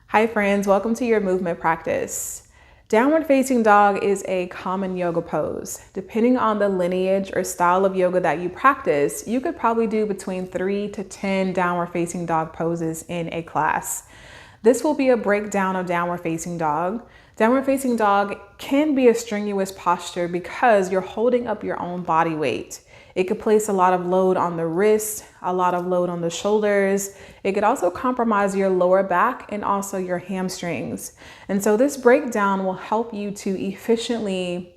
Hi friends, welcome to your movement practice. Downward facing dog is a common yoga pose. Depending on the lineage or style of yoga that you practice, you could probably do between 3 to 10 downward facing dog poses in a class. This will be a breakdown of downward facing dog. Downward facing dog can be a strenuous posture because you're holding up your own body weight. It could place a lot of load on the wrist, a lot of load on the shoulders. It could also compromise your lower back and also your hamstrings. And so this breakdown will help you to efficiently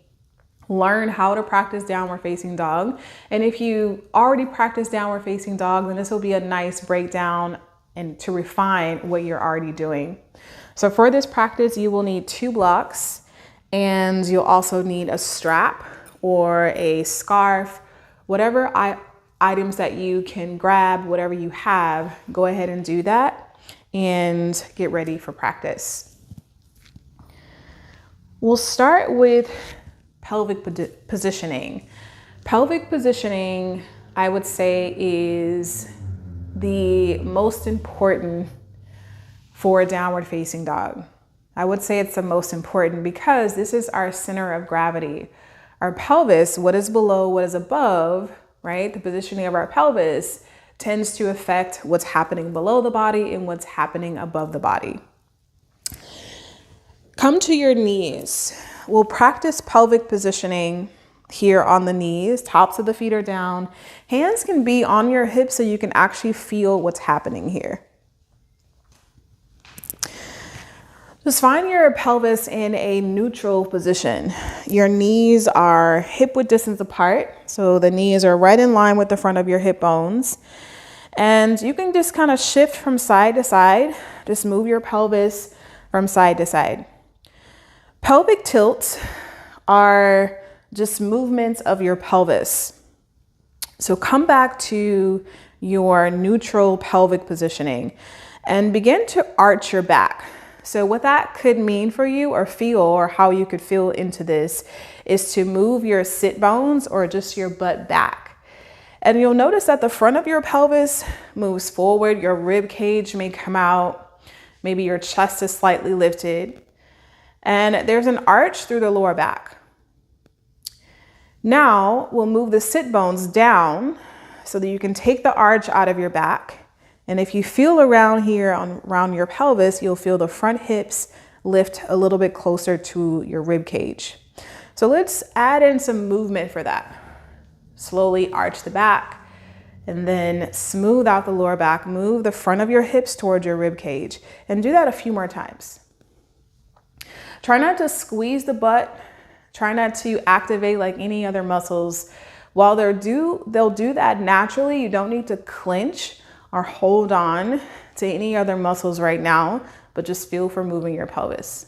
learn how to practice downward facing dog. And if you already practice downward facing dog, then this will be a nice breakdown and to refine what you're already doing. So for this practice, you will need 2 blocks and you'll also need a strap or a scarf. Whatever items that you can grab, whatever you have, go ahead and do that and get ready for practice. We'll start with pelvic positioning. Pelvic positioning, I would say, is the most important for a downward facing dog. I would say it's the most important because this is our center of gravity. Our pelvis, what is below, what is above, right? The positioning of our pelvis tends to affect what's happening below the body and what's happening above the body. Come to your knees. We'll practice pelvic positioning here on the knees. Tops of the feet are down. Hands can be on your hips so you can actually feel what's happening here. Just find your pelvis in a neutral position. Your knees are hip width distance apart. So the knees are right in line with the front of your hip bones. And you can just kind of shift from side to side. Just move your pelvis from side to side. Pelvic tilts are just movements of your pelvis. So come back to your neutral pelvic positioning and begin to arch your back. So what that could mean for you or feel, or how you could feel into this, is to move your sit bones or just your butt back. And you'll notice that the front of your pelvis moves forward, your rib cage may come out, maybe your chest is slightly lifted, and there's an arch through the lower back. Now we'll move the sit bones down so that you can take the arch out of your back. And if you feel around here around your pelvis, you'll feel the front hips lift a little bit closer to your rib cage. So let's add in some movement for that. Slowly arch the back and then smooth out the lower back. Move the front of your hips towards your rib cage and do that a few more times. Try not to squeeze the butt. Try not to activate like any other muscles. While they'll do that naturally, you don't need to clench or hold on to any other muscles right now, but just feel for moving your pelvis.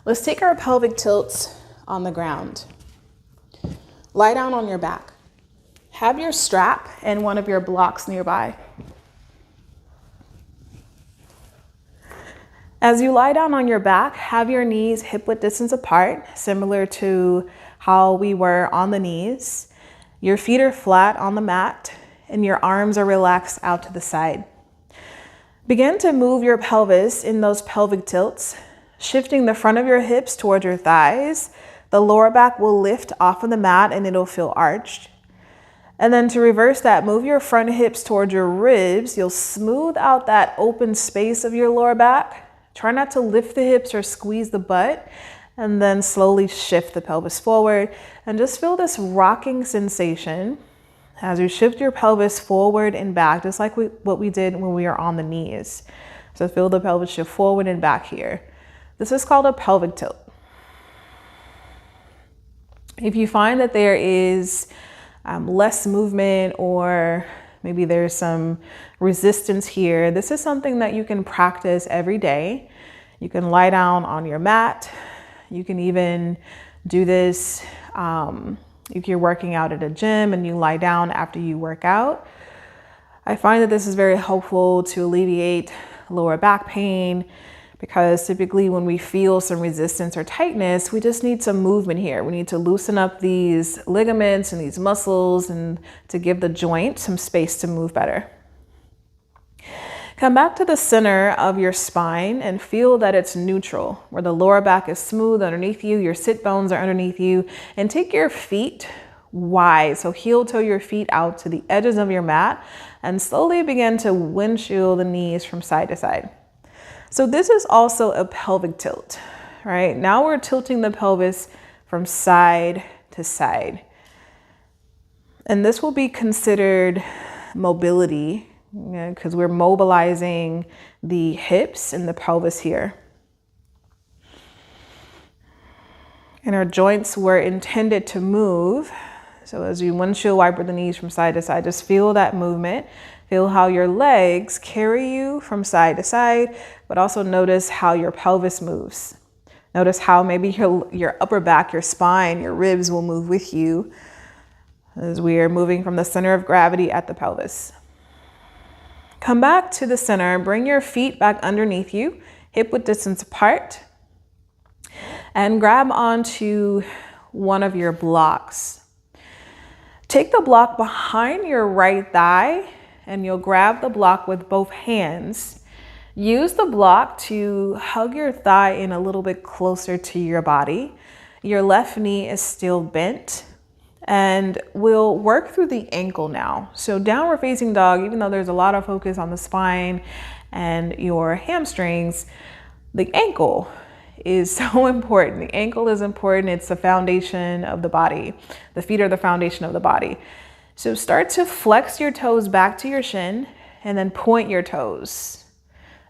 Let's take our pelvic tilts on the ground. Lie down on your back. Have your strap and one of your blocks nearby. As you lie down on your back, have your knees hip width distance apart, similar to how we were on the knees. Your feet are flat on the mat and your arms are relaxed out to the side. Begin to move your pelvis in those pelvic tilts, shifting the front of your hips towards your thighs. The lower back will lift off of the mat and it'll feel arched. And then to reverse that, move your front hips towards your ribs. You'll smooth out that open space of your lower back. Try not to lift the hips or squeeze the butt, and then slowly shift the pelvis forward and just feel this rocking sensation as you shift your pelvis forward and back, just like what we did when we were on the knees. So feel the pelvis shift forward and back here. This is called a pelvic tilt. If you find that there is less movement or maybe there's some resistance here, this is something that you can practice every day. You can lie down on your mat. You can even do this if you're working out at a gym and you lie down after you work out. I find that this is very helpful to alleviate lower back pain, because typically when we feel some resistance or tightness, we just need some movement here. We need to loosen up these ligaments and these muscles and to give the joint some space to move better. Come back to the center of your spine and feel that it's neutral, where the lower back is smooth underneath you, your sit bones are underneath you, and take your feet wide. So heel toe your feet out to the edges of your mat and slowly begin to windshield the knees from side to side. So this is also a pelvic tilt, right? Now we're tilting the pelvis from side to side. And this will be considered mobility, because we're mobilizing the hips and the pelvis here. And our joints were intended to move. So as you windshield wiper the knees from side to side, just feel that movement. Feel how your legs carry you from side to side, but also notice how your pelvis moves. Notice how maybe your upper back, your spine, your ribs will move with you as we are moving from the center of gravity at the pelvis. Come back to the center, bring your feet back underneath you, hip width distance apart, and grab onto one of your blocks. Take the block behind your right thigh and you'll grab the block with both hands. Use the block to hug your thigh in a little bit closer to your body. Your left knee is still bent. And we'll work through the ankle now. So downward facing dog, even though there's a lot of focus on the spine and your hamstrings, the ankle is so important. The ankle is important. It's the foundation of the body. The feet are the foundation of the body. So start to flex your toes back to your shin and then point your toes.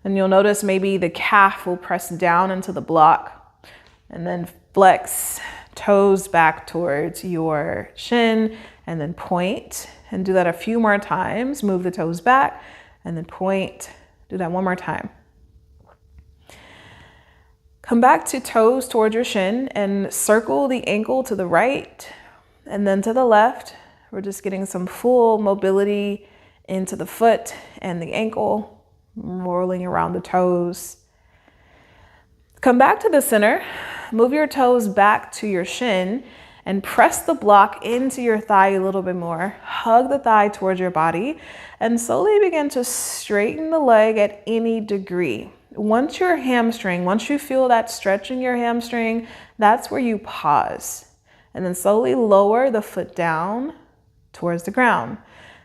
And you'll notice maybe the calf will press down into the block and then flex toes back towards your shin and then point, and do that a few more times. Move the toes back and then point. Do that one more time. Come back to toes towards your shin and circle the ankle to the right and then to the left. We're just getting some full mobility into the foot and the ankle, rolling around the toes. Come back to the center, move your toes back to your shin and press the block into your thigh a little bit more. Hug the thigh towards your body and slowly begin to straighten the leg at any degree. Once you feel that stretch in your hamstring, that's where you pause. And then slowly lower the foot down towards the ground.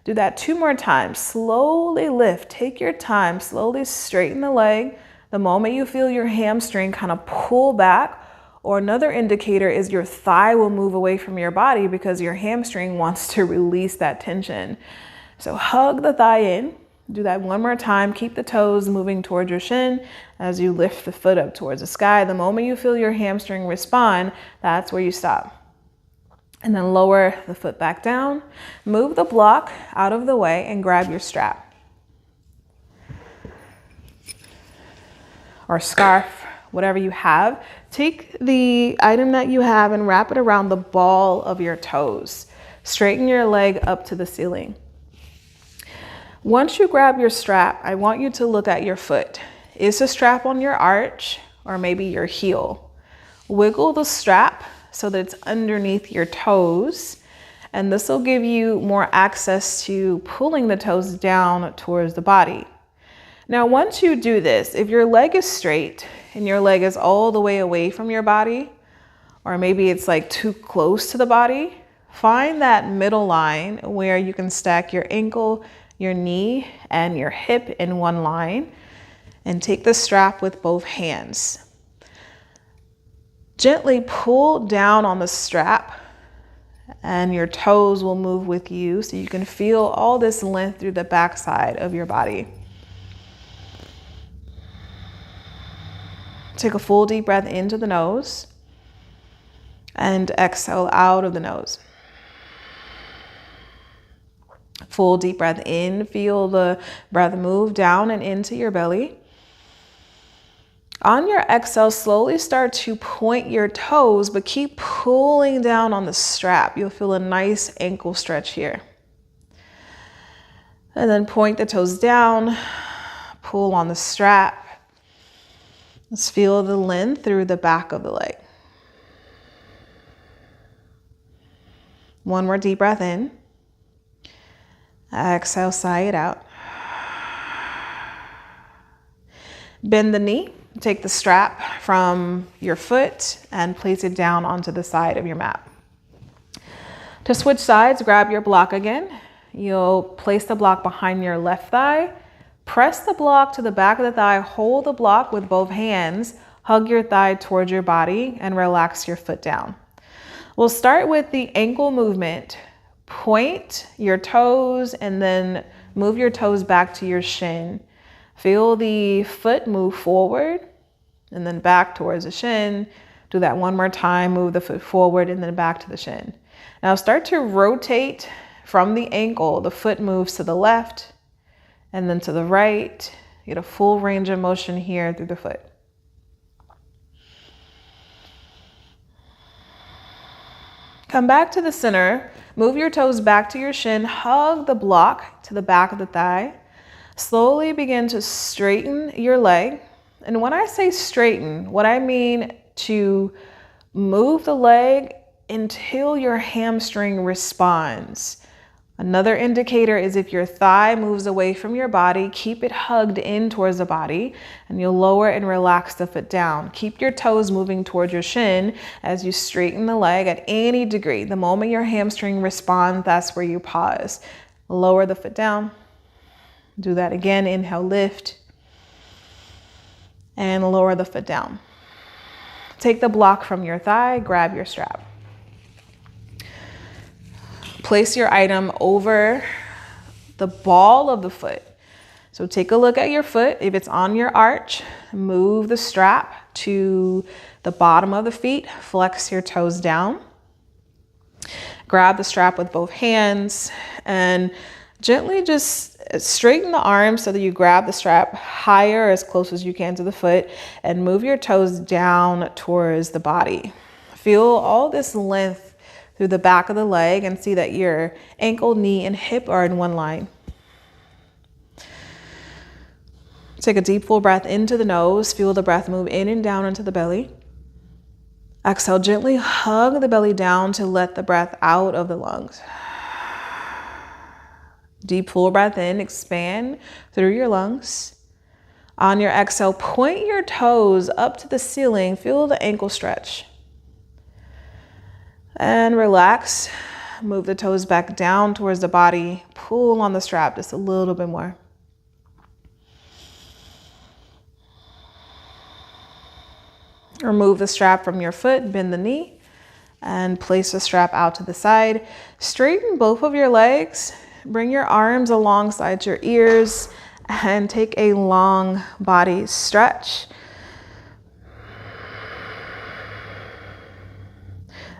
Do that 2 more times. Slowly lift, take your time, slowly straighten the leg. The moment you feel your hamstring kind of pull back, or another indicator is your thigh will move away from your body because your hamstring wants to release that tension. So hug the thigh in. Do that 1 more time. Keep the toes moving towards your shin as you lift the foot up towards the sky. The moment you feel your hamstring respond, that's where you stop. And then lower the foot back down. Move the block out of the way and grab your strap or scarf, whatever you have. Take the item that you have and wrap it around the ball of your toes. Straighten your leg up to the ceiling. Once you grab your strap, I want you to look at your foot. Is the strap on your arch or maybe your heel? Wiggle the strap so that it's underneath your toes, and this will give you more access to pulling the toes down towards the body. Now, once you do this, if your leg is straight and your leg is all the way away from your body, or maybe it's like too close to the body, find that middle line where you can stack your ankle, your knee, and your hip in one line, and take the strap with both hands. Gently pull down on the strap and your toes will move with you so you can feel all this length through the backside of your body. Take a full deep breath into the nose and exhale out of the nose. Full deep breath in, feel the breath move down and into your belly. On your exhale, slowly start to point your toes, but keep pulling down on the strap. You'll feel a nice ankle stretch here. And then point the toes down, pull on the strap. Let's feel the length through the back of the leg. One more deep breath in. Exhale, sigh it out. Bend the knee, take the strap from your foot and place it down onto the side of your mat. To switch sides, grab your block again. You'll place the block behind your left thigh. Press the block to the back of the thigh, hold the block with both hands, hug your thigh towards your body, and relax your foot down. We'll start with the ankle movement. Point your toes and then move your toes back to your shin. Feel the foot move forward and then back towards the shin. Do that one more time, move the foot forward and then back to the shin. Now start to rotate from the ankle. The foot moves to the left and then to the right. Get a full range of motion here through the foot. Come back to the center. Move your toes back to your shin. Hug the block to the back of the thigh. Slowly begin to straighten your leg. And when I say straighten, what I mean to move the leg until your hamstring responds. Another indicator is if your thigh moves away from your body, keep it hugged in towards the body and you'll lower and relax the foot down. Keep your toes moving towards your shin as you straighten the leg at any degree. The moment your hamstring responds, that's where you pause. Lower the foot down. Do that again. Inhale, lift and lower the foot down. Take the block from your thigh, grab your strap. Place your item over the ball of the foot. So take a look at your foot. If it's on your arch, move the strap to the bottom of the feet, flex your toes down. Grab the strap with both hands and gently just straighten the arms so that you grab the strap higher as close as you can to the foot and move your toes down towards the body. Feel all this length through the back of the leg and see that your ankle, knee, and hip are in one line. Take a deep, full breath into the nose. Feel the breath move in and down into the belly. Exhale, gently hug the belly down to let the breath out of the lungs. Deep, full breath in, expand through your lungs. On your exhale, point your toes up to the ceiling. Feel the ankle stretch. And relax. Move the toes back down towards the body. Pull on the strap just a little bit more. Remove the strap from your foot, bend the knee, and place the strap out to the side. Straighten both of your legs. Bring your arms alongside your ears and take a long body stretch.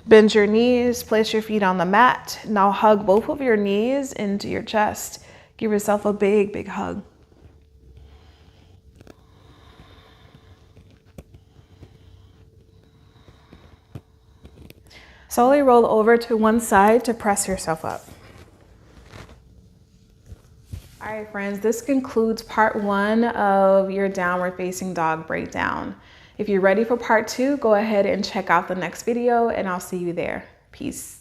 Bend your knees, place your feet on the mat. Now hug both of your knees into your chest. Give yourself a big, big hug. Slowly roll over to one side to press yourself up. All right, friends, this concludes part 1 of your downward facing dog breakdown. If you're ready for part 2, go ahead and check out the next video and I'll see you there. Peace.